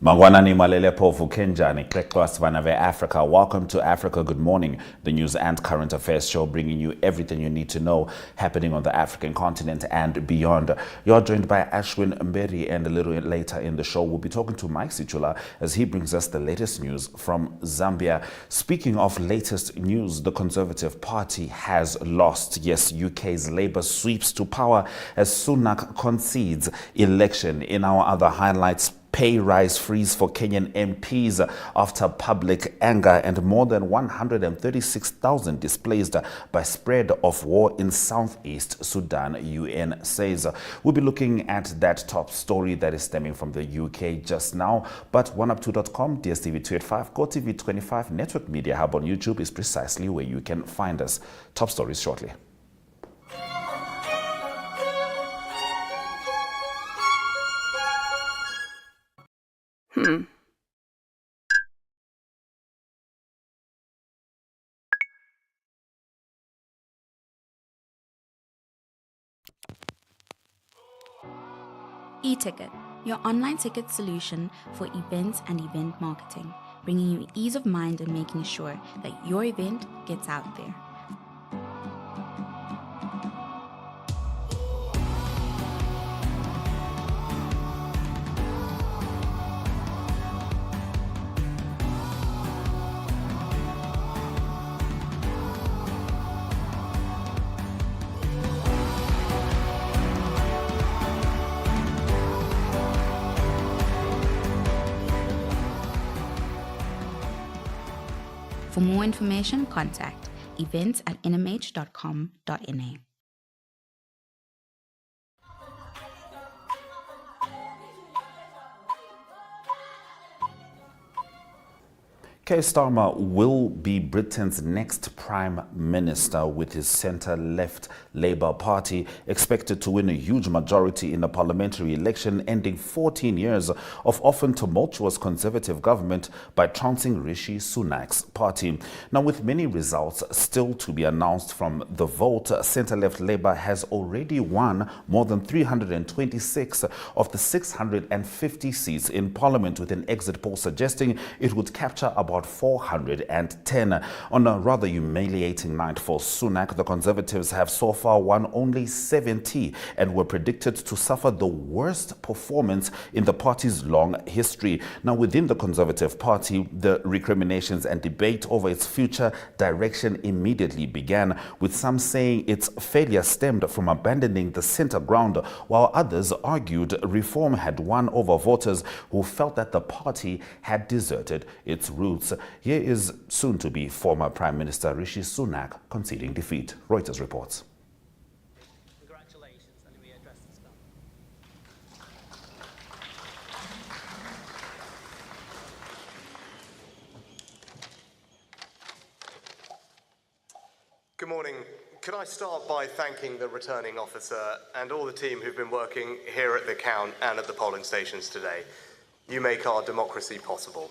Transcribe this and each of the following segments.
Mangwanani Malele Pofu Kenjani, Klekwas Vanave Africa. Welcome to Africa Good Morning, the news and current affairs show bringing you everything you need to know happening on the African continent and beyond. You're joined by Ashwin Mberi, and a little later in the show we'll be talking to Mike Sichula as he brings us the latest news from Zambia. Speaking of latest news, the Conservative Party has lost. Yes, UK's Labour sweeps to power as Sunak concedes election. In our other highlights, pay rise freeze for Kenyan MPs after public anger, and more than 136,000 displaced by spread of war in southeast Sudan, UN says. We'll be looking at that top story that is stemming from the UK just now. But oneup2.com, DSTV 285, GoTV 25, Network Media Hub on YouTube is precisely where you can find us. Top stories shortly. E-Ticket, your online ticket solution for events and event marketing, bringing you ease of mind and making sure that your event gets out there. For more information, contact events@nmh.com.na. Keir Starmer will be Britain's next Prime Minister, with his centre-left Labour Party expected to win a huge majority in the parliamentary election, ending 14 years of often tumultuous Conservative government by trouncing Rishi Sunak's party. Now, with many results still to be announced from the vote, centre-left Labour has already won more than 326 of the 650 seats in Parliament, with an exit poll suggesting it would capture about 410. On a rather humiliating night for Sunak, the Conservatives have so far won only 70 and were predicted to suffer the worst performance in the party's long history. Now, within the Conservative Party, the recriminations and debate over its future direction immediately began, with some saying its failure stemmed from abandoning the centre ground, while others argued reform had won over voters who felt that the party had deserted its roots. Here is soon-to-be former Prime Minister Rishi Sunak conceding defeat. Reuters reports. Congratulations, and we address this now. Good morning. Could I start by thanking the returning officer and all the team who've been working here at the count and at the polling stations today. You make our democracy possible.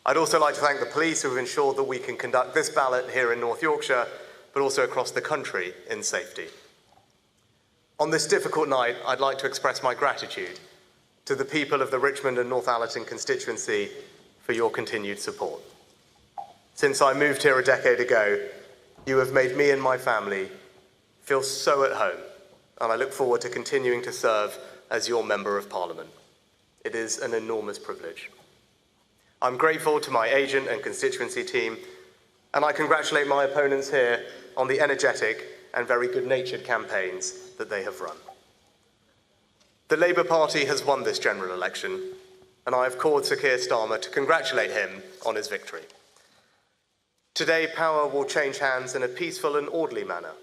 I'd also like to thank the police who have ensured that we can conduct this ballot here in North Yorkshire, but also across the country in safety. On this difficult night, I'd like to express my gratitude to the people of the Richmond and Northallerton constituency for your continued support. Since I moved here a decade ago, you have made me and my family feel so at home, and I look forward to continuing to serve as your Member of Parliament. It is an enormous privilege. I'm grateful to my agent and constituency team, and I congratulate my opponents here on the energetic and very good-natured campaigns that they have run. The Labour Party has won this general election, and I have called Sir Keir Starmer to congratulate him on his victory. Today, power will change hands in a peaceful and orderly manner,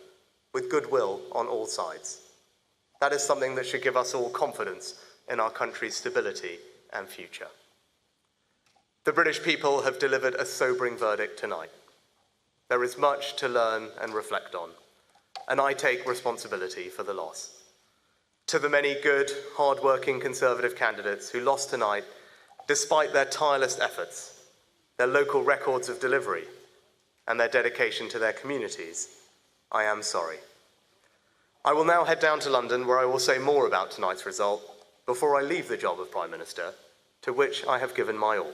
with goodwill on all sides. That is something that should give us all confidence in our country's stability and future. The British people have delivered a sobering verdict tonight. There is much to learn and reflect on, and I take responsibility for the loss. To the many good, hard-working Conservative candidates who lost tonight, despite their tireless efforts, their local records of delivery, and their dedication to their communities, I am sorry. I will now head down to London, where I will say more about tonight's result before I leave the job of Prime Minister, to which I have given my all.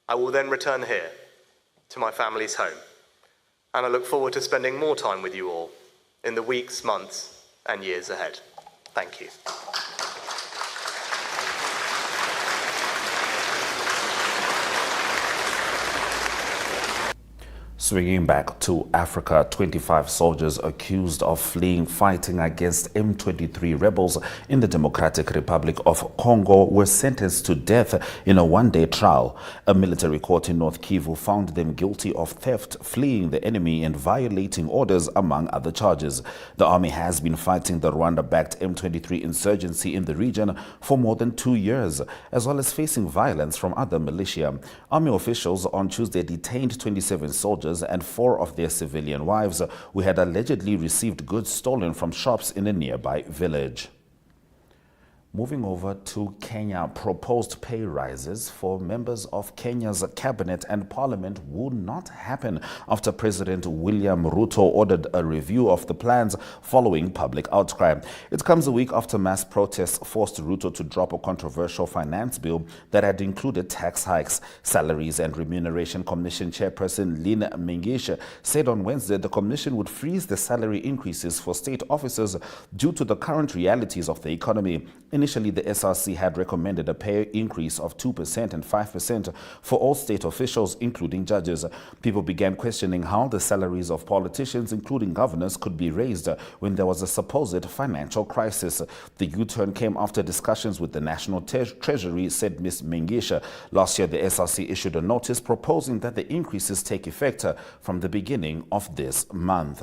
I will then return here, to my family's home, and I look forward to spending more time with you all in the weeks, months, and years ahead. Thank you. Swinging back to Africa, 25 soldiers accused of fleeing fighting against M23 rebels in the Democratic Republic of Congo were sentenced to death in a one-day trial. A military court in North Kivu found them guilty of theft, fleeing the enemy, and violating orders, among other charges. The army has been fighting the Rwanda-backed M23 insurgency in the region for more than 2 years, as well as facing violence from other militia. Army officials on Tuesday detained 27 soldiers and 4 of their civilian wives who had allegedly received goods stolen from shops in a nearby village. Moving over to Kenya, proposed pay rises for members of Kenya's cabinet and parliament will not happen after President William Ruto ordered a review of the plans following public outcry. It comes a week after mass protests forced Ruto to drop a controversial finance bill that had included tax hikes. Salaries and Remuneration Commission Chairperson Lynn Mengisha said on Wednesday the commission would freeze the salary increases for state officers due to the current realities of the economy. Initially, the SRC had recommended a pay increase of 2% and 5% for all state officials, including judges. People began questioning how the salaries of politicians, including governors, could be raised when there was a supposed financial crisis. The U-turn came after discussions with the National Treasury, said Ms. Mengisha. Last year, the SRC issued a notice proposing that the increases take effect from the beginning of this month.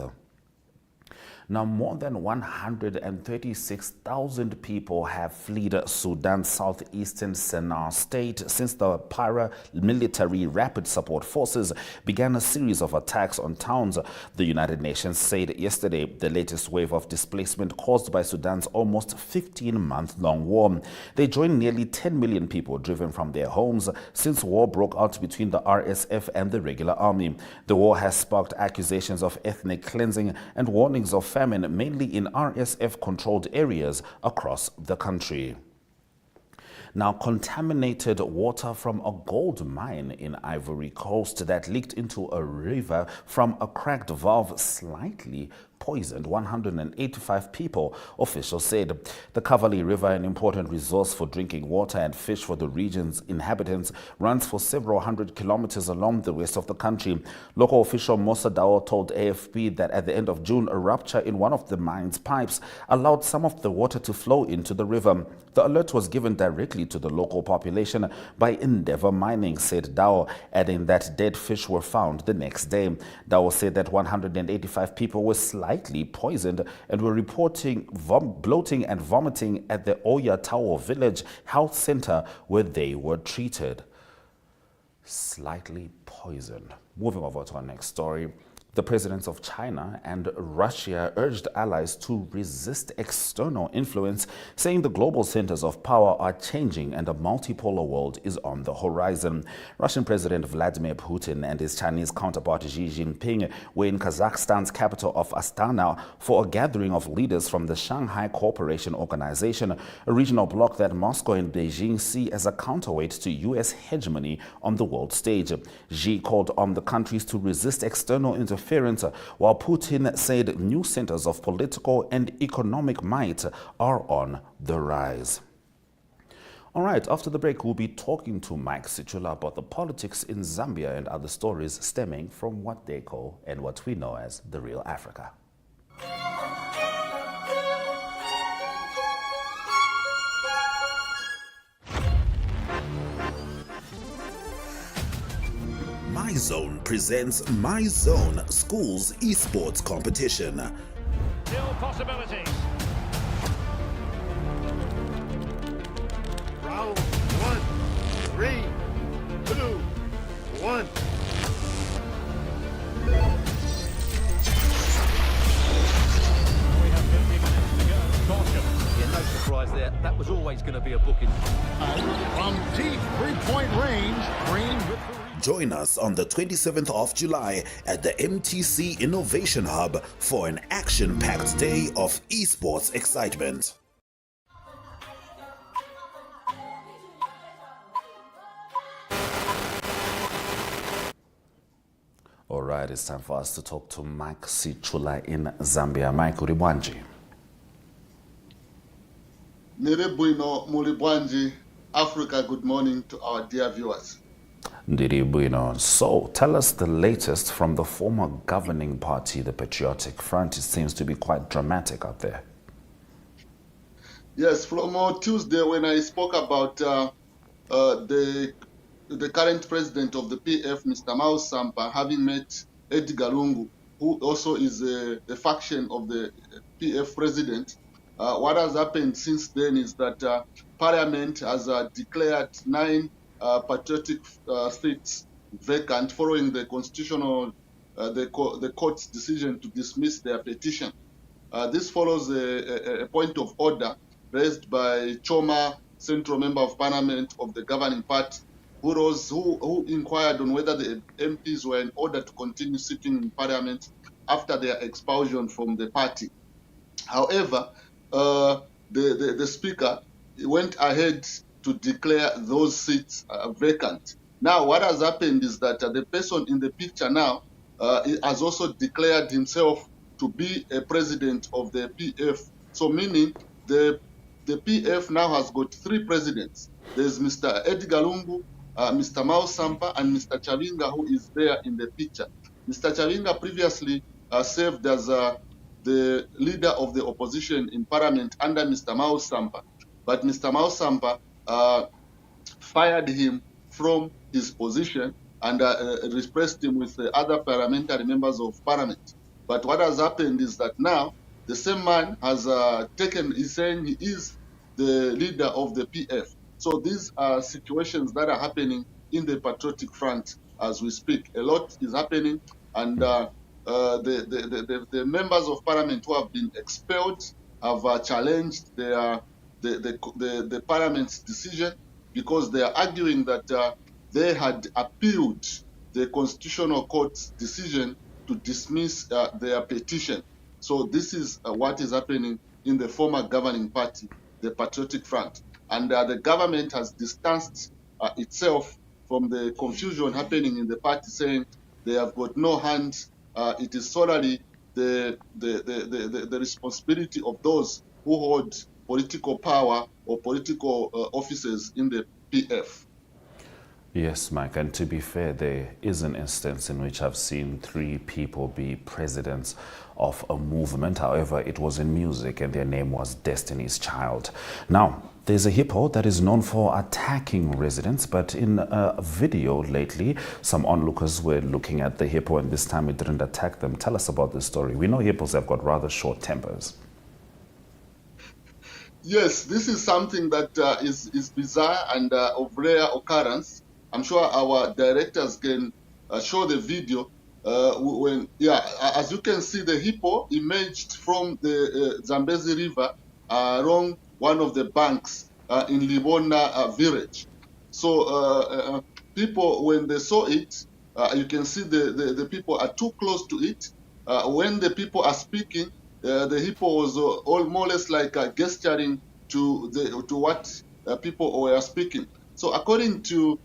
Now, more than 136,000 people have fled Sudan's southeastern Sennar state since the paramilitary Rapid Support Forces began a series of attacks on towns. The United Nations said yesterday the latest wave of displacement caused by Sudan's almost 15-month-long war. They joined nearly 10 million people driven from their homes since war broke out between the RSF and the regular army. The war has sparked accusations of ethnic cleansing and warnings of famine, mainly in RSF-controlled areas across the country. Now, contaminated water from a gold mine in Ivory Coast that leaked into a river from a cracked valve slightly poisoned 185 people, officials said. The Cavali River, an important resource for drinking water and fish for the region's inhabitants, runs for several hundred kilometers along the west of the country. Local official Musa Dao told AFP that at the end of June, a rupture in one of the mine's pipes allowed some of the water to flow into the river. The alert was given directly to the local population by Endeavour Mining, said Dao, adding that dead fish were found the next day. Dao said that 185 people were slightly poisoned and were reporting bloating and vomiting at the Oya Tower Village Health Center where they were treated. Slightly poisoned. Moving over to our next story. The presidents of China and Russia urged allies to resist external influence, saying the global centers of power are changing and a multipolar world is on the horizon. Russian President Vladimir Putin and his Chinese counterpart Xi Jinping were in Kazakhstan's capital of Astana for a gathering of leaders from the Shanghai Cooperation Organization, a regional bloc that Moscow and Beijing see as a counterweight to U.S. hegemony on the world stage. Xi called on the countries to resist external interference, while Putin said new centers of political and economic might are on the rise. All right, after the break, we'll be talking to Mike Sichula about the politics in Zambia and other stories stemming from what they call and what we know as the real Africa. My Zone presents My Zone Schools Esports Competition. Still possibilities. Round 1, 3, 2, 1. We have 50 minutes to go. Caution. Yeah, no surprise there. That was always going to be a booking. From deep three-point range, Green with the Join us on the 27th of July at the MTC Innovation Hub for an action-packed day of esports excitement. All right, it's time for us to talk to Mike Sichula in Zambia. Mike Uribwanji. Niribuino Mulibwanji, Africa, good morning to our dear viewers. Ndiribuino. So, tell us the latest from the former governing party, the Patriotic Front. It seems to be quite dramatic out there. Yes, from Tuesday when I spoke about the current president of the PF, Mr. Mao Sampa, having met Edgar Lungu, who also is a faction of the PF president. What has happened since then is that Parliament has declared 9 patriotic seats vacant following the the court's decision to dismiss their petition. This follows a point of order raised by Choma, Central Member of Parliament of the governing party, who inquired on whether the MPs were in order to continue sitting in Parliament after their expulsion from the party. However, the Speaker went ahead to declare those seats vacant. Now, what has happened is that the person in the picture now has also declared himself to be a president of the PF. So meaning the PF now has got 3 presidents. There's Mr. Edgar Lungu, Mr. Mao Sampa, and Mr. Chavinga, who is there in the picture. Mr. Chavinga previously served as the leader of the opposition in Parliament under Mr. Mao Sampa. But Mr. Mao Sampa fired him from his position and replaced him with other parliamentary members of Parliament. But what has happened is that now the same man has he's saying he is the leader of the PF. So these are situations that are happening in the Patriotic Front as we speak. A lot is happening, and the members of Parliament who have been expelled have challenged the Parliament's decision because they are arguing that they had appealed the Constitutional Court's decision to dismiss their petition. So this is what is happening in the former governing party, the Patriotic Front. And the government has distanced itself from the confusion happening in the party, saying they have got no hands. It is solely the responsibility of those who hold political power or political offices in the PF. Yes, Mike, and to be fair, there is an instance in which I've seen 3 people be presidents of a movement. However, it was in music and their name was Destiny's Child. Now, there's a hippo that is known for attacking residents, but in a video lately, some onlookers were looking at the hippo and this time it didn't attack them. Tell us about this story. We know hippos have got rather short tempers. Yes, this is something that is bizarre and of rare occurrence. I'm sure our directors can show the video as you can see, the hippo emerged from the Zambezi River along one of the banks in Libona village. So people, when they saw it, you can see the people are too close to it. When the people are speaking, the hippo was more or less like gesturing to what people were speaking. So according to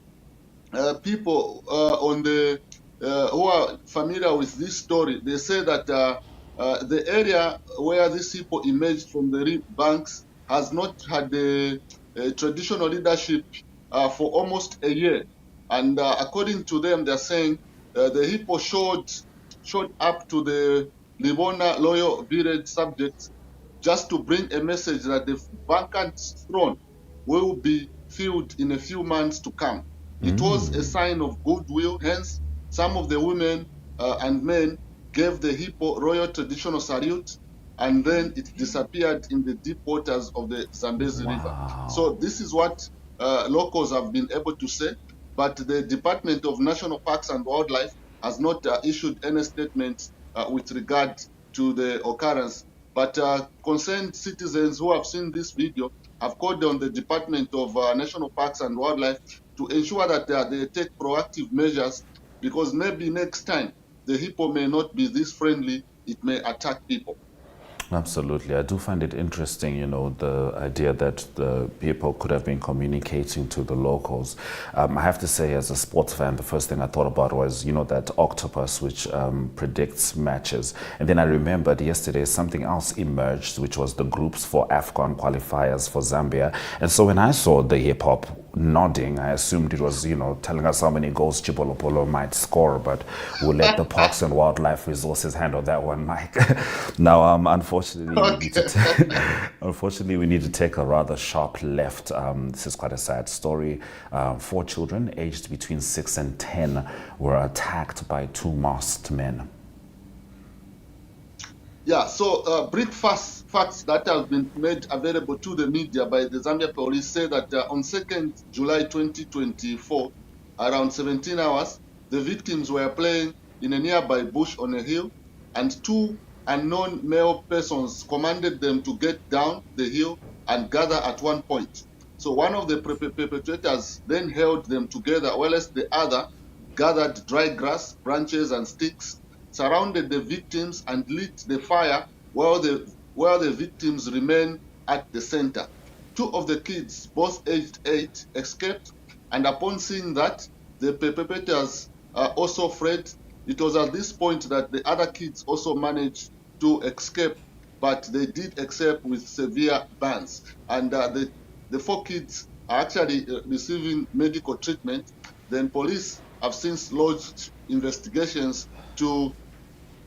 people on the who are familiar with this story, they say that the area where this hippo emerged from the banks has not had a traditional leadership for almost a year. And according to them, they're saying the hippo showed up to the Libona loyal village subjects just to bring a message that the vacant throne will be filled in a few months to come. It was a sign of goodwill, hence some of the women and men gave the hippo royal traditional salute, and then it disappeared in the deep waters of the Zambezi River. So this is what locals have been able to say, but the Department of National Parks and Wildlife has not issued any statement with regard to the occurrence. But concerned citizens who have seen this video have called on the Department of National Parks and Wildlife to ensure that they take proactive measures, because maybe next time the hippo may not be this friendly, it may attack people. Absolutely. I do find it interesting, the idea that the people could have been communicating to the locals. I have to say, as a sports fan, the first thing I thought about was, that octopus which predicts matches. And then I remembered yesterday something else emerged, which was the groups for AFCON qualifiers for Zambia. And so when I saw the hip-hop nodding, I assumed it was, telling us how many goals Chipolopolo might score, but we'll let the Parks and Wildlife Resources handle that one, Mike. Now, unfortunately, we need to take a rather sharp left. This is quite a sad story. 4 children aged between 6 and 10 were attacked by 2 masked men. Yeah, so brief facts that have been made available to the media by the Zambia police say that on 2nd July 2024, around 17 hours, the victims were playing in a nearby bush on a hill, and 2 unknown male persons commanded them to get down the hill and gather at one point. So one of the perpetrators then held them together, whilst the other gathered dry grass, branches, and sticks, surrounded the victims, and lit the fire while the victims remained at the center. 2 of the kids, both aged 8, escaped, and upon seeing that, the perpetrators also fled. It was at this point that the other kids also managed to escape, but they did escape with severe burns. And the 4 kids are actually receiving medical treatment. Then police have since lodged investigations to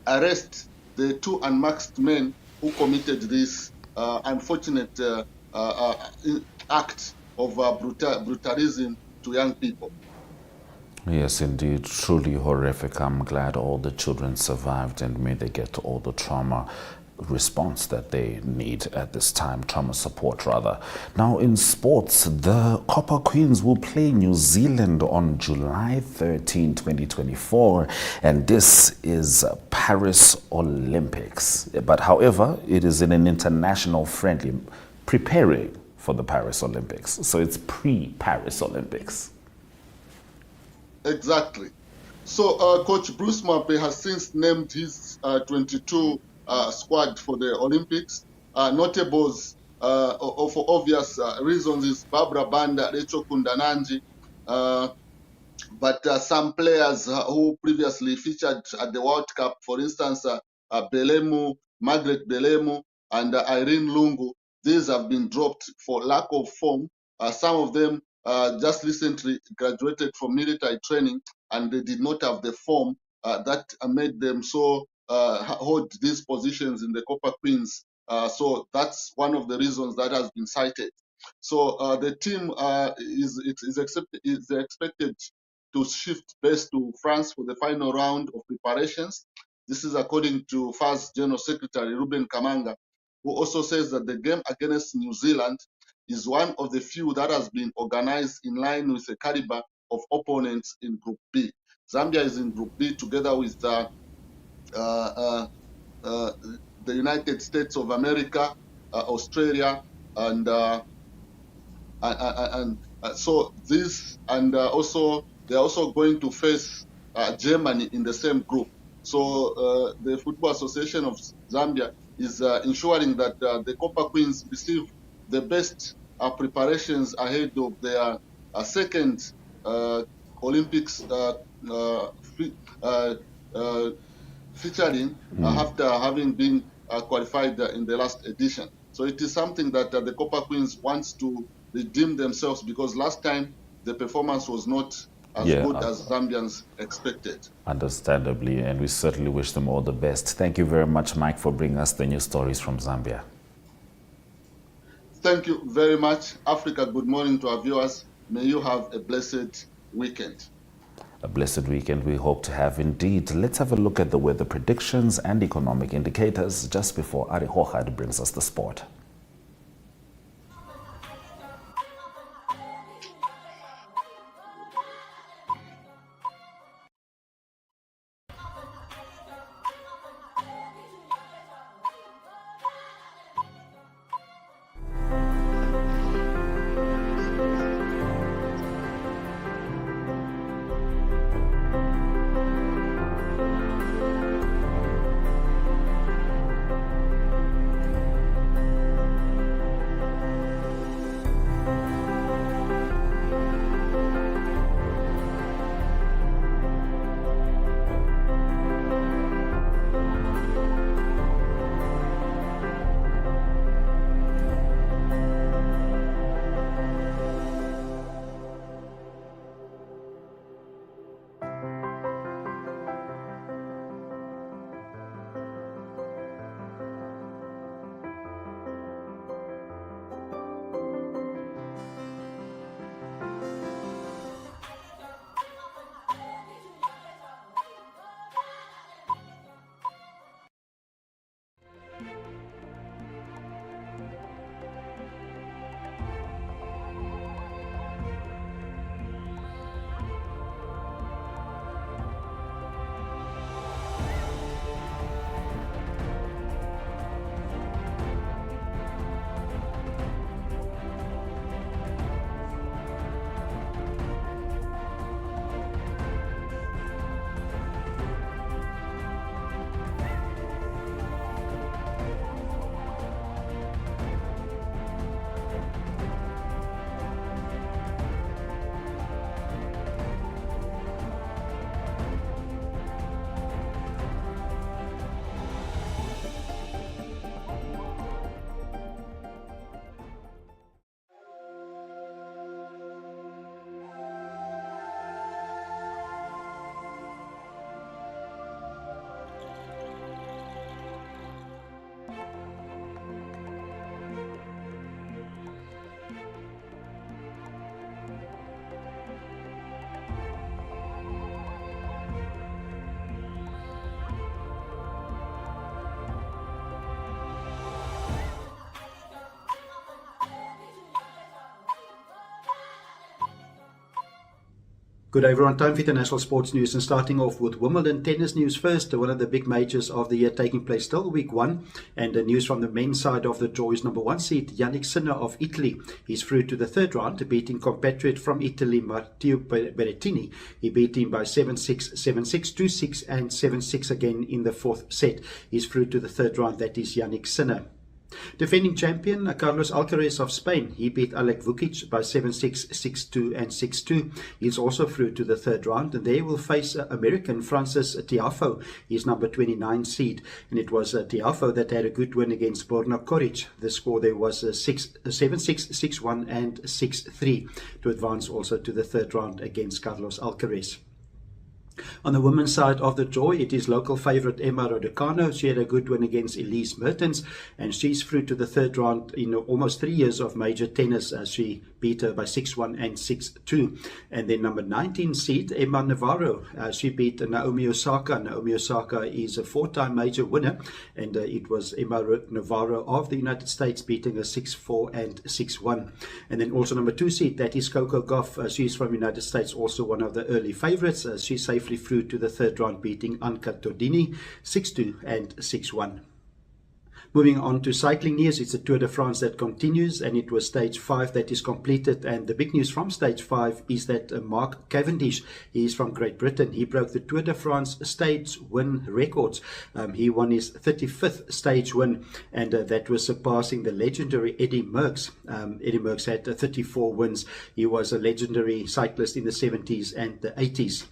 arrest the 2 unmasked men who committed this unfortunate act of brutalism to young people. Yes, indeed. Truly horrific. I'm glad all the children survived, and may they get all the trauma response that they need at this time, trauma support rather. Now in sports, the Copper Queens will play New Zealand on July 13, 2024, and this is Paris Olympics. But however, it is in an international friendly, preparing for the Paris Olympics. So it's pre-Paris Olympics. Exactly. So Coach Bruce Mape has since named his 22 squad for the Olympics. Notables, for obvious reasons, is Barbara Banda, Rachel Kundananji, but some players who previously featured at the World Cup, for instance, Belemu, Margaret Belemu, and Irene Lungu, these have been dropped for lack of form. Some of them just recently graduated from military training, and they did not have the form that made them so hold these positions in the Copper Queens. So that's one of the reasons that has been cited. So the team is expected to shift base to France for the final round of preparations. This is according to FAS General Secretary Ruben Kamanga, who also says that the game against New Zealand is one of the few that has been organized in line with the caliber of opponents in Group B. Zambia is in Group B together with the United States of America, Australia, and so this, and also they're also going to face Germany in the same group. So the Football Association of Zambia is ensuring that the Copper Queens receive the best preparations ahead of their second Olympics featuring after having been qualified in the last edition. So it is something that the Copper Queens wants to redeem themselves, because last time the performance was not as good as Zambians expected. Understandably, and we certainly wish them all the best. Thank you very much, Mike, for bringing us the news stories from Zambia. Thank you very much. Africa, good morning to our viewers. May you have a blessed weekend. A blessed weekend we hope to have indeed. Let's have a look at the weather predictions and economic indicators just before Ari Hochad brings us the sport. Good day everyone, time for international sports news and starting off with Wimbledon tennis news first. One of the big majors of the year taking place still week 1, and the news from the men's side of the draw is number 1 seed Yannick Sinner of Italy. He's through to the third round, beating compatriot from Italy Matteo Berrettini. He beat him by 7-6, 7-6, 2-6 and 7-6 again in the fourth set. He's through to the third round, that is Yannick Sinner. Defending champion Carlos Alcaraz of Spain, he beat Alec Vukic by 7-6, 6-2 and 6-2. He's also through to the third round, and they will face American Francis Tiafoe. He's number 29 seed, and it was Tiafoe that had a good win against Borna Koric. The score there was 7-6, 6-1 and 6-3 to advance also to the third round against Carlos Alcaraz. On the women's side of the draw, it is local favourite Emma Raducanu. She had a good win against Elise Mertens, and she's through to the third round in almost 3 years of major tennis. She beat her by 6-1 and 6-2. And then number 19 seed Emma Navarro. She beat Naomi Osaka. Naomi Osaka is a 4-time major winner, and it was Emma Navarro of the United States beating her 6-4 and 6-1. And then also number 2 seed, that is Coco Gauff. She's from the United States, also one of the early favourites. She's safely through to the third round, beating Anka Tordini 6-2 and 6-1. Moving on to cycling news, it's a Tour de France that continues, and it was stage 5 that is completed. And the big news from stage 5 is that Mark Cavendish, he is from Great Britain. He broke the Tour de France stage win records. He won his 35th stage win, and that was surpassing the legendary Eddy Merckx. Eddy Merckx had 34 wins. He was a legendary cyclist in the 70s and the 80s.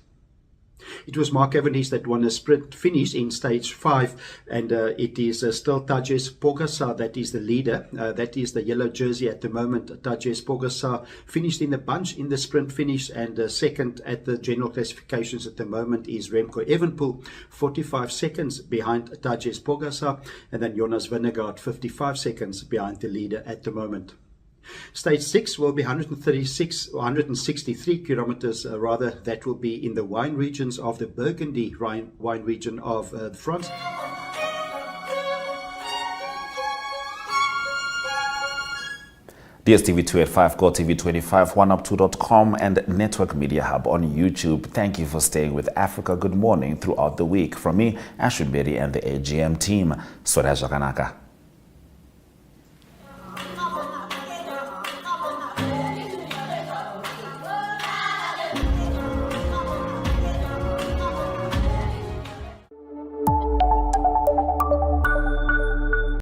It was Mark Cavendish that won a sprint finish in stage 5, and it is still Tadej Pogačar that is the leader. That is the yellow jersey at the moment. Tadej Pogačar finished in the bunch in the sprint finish, and second at the general classifications at the moment is Remco Evenepoel, 45 seconds behind Tadej Pogačar, and then Jonas Vingegaard, 55 seconds behind the leader at the moment. Stage 6 will be 163 kilometers, rather, that will be in the wine regions of the Burgundy wine region of France. DSTV2 at 5, GoTV25, OneUp2.com, and Network Media Hub on YouTube. Thank you for staying with Africa Good Morning throughout the week. From me, Ashwin Bedi, and the AGM team. Sweraja Kanaka.